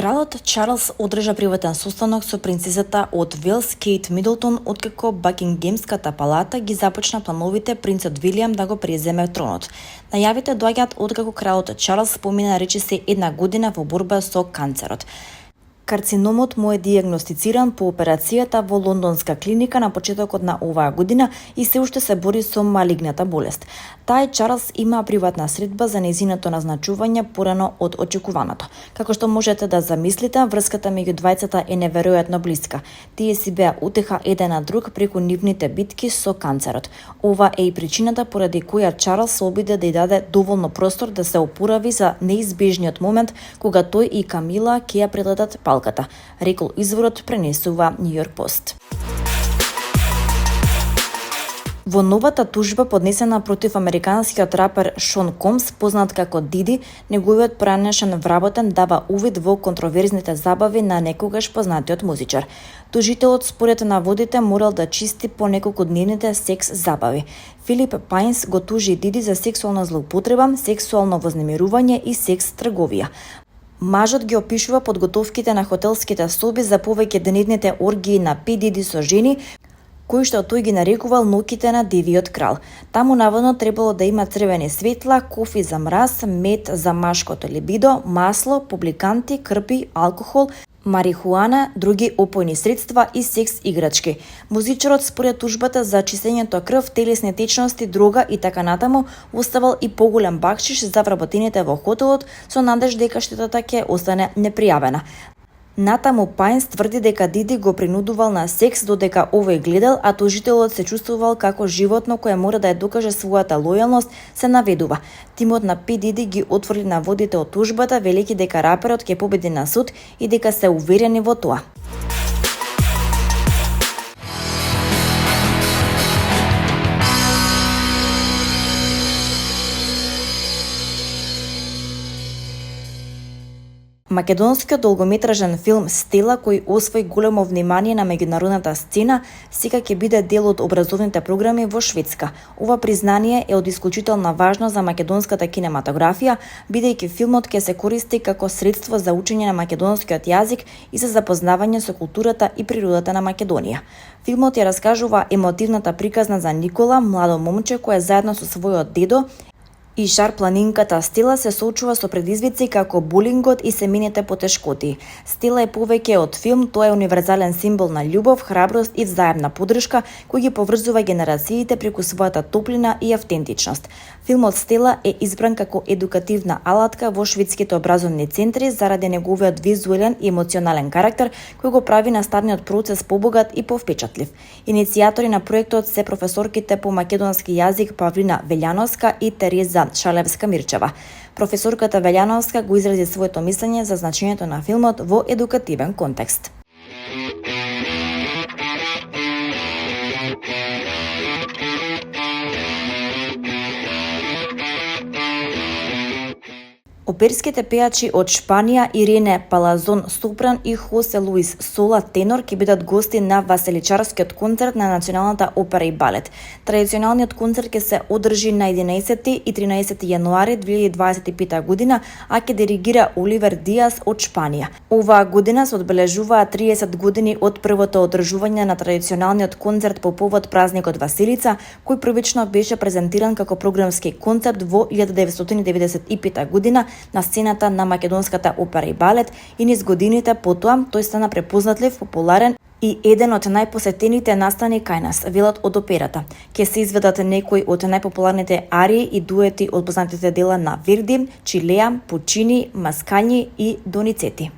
Кралот Чарлс одржа приватен состанок со принцесата од Велс Кейт Мидлтон откако Бакингемската палата ги започна плановите принцот Вилијам да го преземе тронот. Најавите доаѓаат откако кралот Чарлс помина речиси 1 година во борба со канцерот. Карциномот му е дијагностициран по операцијата во лондонска клиника на почетокот на оваа година и се уште се бори со малигната болест. Тај Чарлс има приватна средба за нејзиното назначување порано од очекуваното. Како што можете да замислите, врската меѓу двајцата е неверојатно блиска. Тие си беа утеха еден на друг преку нивните битки со канцерот. Ова е и причината поради која Чарлс се обиде да ја даде доволно простор да се опорави за неизбежниот момент кога тој и Камила ќе ја предадат палката, рекол изворот, пренесува Нью Йорк Пост. Во новата тужба поднесена против американскиот рапер Шон Комс, познат како Диди, неговиот поранешен вработен дава увид во контроверзните забави на некогаш познатиот музичар. Тужителот според наводите морал да чисти по неколкудневните секс забави. Филип Пайнс го тужи Диди за сексуална злоупотреба, сексуално вознемирување и секс трговија. Мажот ги опишува подготовките на хотелските соби за повеќе дневните оргии на Пи Диди со жени, кои што тој ги нарекувал ноќите на дивиот крал. Таму наводно требало да има црвени светла, кофи за мраз, мед за машкото либидо, масло, публиканти, крпи, алкохол, марихуана, други опојни средства и секс играчки. Музичарот според тужбата за чистењето крв, телесни течности, дрога и така натаму оставал и поголем бакшиш за вработените во хотелот со надеж дека штетата ќе остане непријавена. Натаму Пайнс тврди дека Диди го принудувал на секс додека овој гледал, а тужителот се чувствувал како животно кое мора да ја докаже својата лојалност, се наведува. Тимот на Пи Диди ги отврли наводите од тужбата, велики дека раперот ќе победи на суд и дека се уверени во тоа. Македонскиот долгометражен филм Стела, кој освои големо внимание на меѓународната сцена, сега ќе биде дел од образовните програми во Шведска. Ова признание е од исклучителна важност за македонската кинематографија, бидејќи филмот ќе се користи како средство за учење на македонскиот јазик и за запознавање со културата и природата на Македонија. Филмот ја раскажува емотивната приказна за Никола, младо момче кое заедно со својот дедо и шар-планинката Стела се соочува со предизвици како булингот и семејните потешкоти. Стела е повеќе од филм, тоа е универзален символ на љубов, храброст и взаемна поддршка кој ги поврзува генерациите преку својата топлина и автентичност. Филмот Стела е избран како едукативна алатка во шведските образовни центри заради неговиот визуелен и емоционален карактер кој го прави наставниот процес побогат и повпечатлив. Иницијатори на проектот се професорките по македонски јазик Павлина Велјановска и Тереза Шалевска-Мирчева. Професорката Велјановска го изрази своето мислење за значењето на филмот во едукативен контекст. Оперските пејачи од Шпанија Ирене Палазон сопран и Хосе Луис Сола тенор ќе бидат гости на веселичарскиот концерт на Националната опера и балет. Традиционалниот концерт ќе се одржи на 11 и 13 јануари 2025 година, а ќе диригира Оливер Диас од Шпанија. Оваа година се одбележуваат 30 години од првото одржување на традиционалниот концерт по повод празникот Василица, кој првично беше презентиран како програмски концепт во 1995 година на сцената на Македонската опера и балет и низ годините потоа тој стана препознатлив, популарен и еден од најпосетените настани кај нас, велат од операта. Ќе се изведат некои од најпопуларните арии и дуети од познатите дела на Верди, Чилеа, Пучини, Маскањи и Доницети.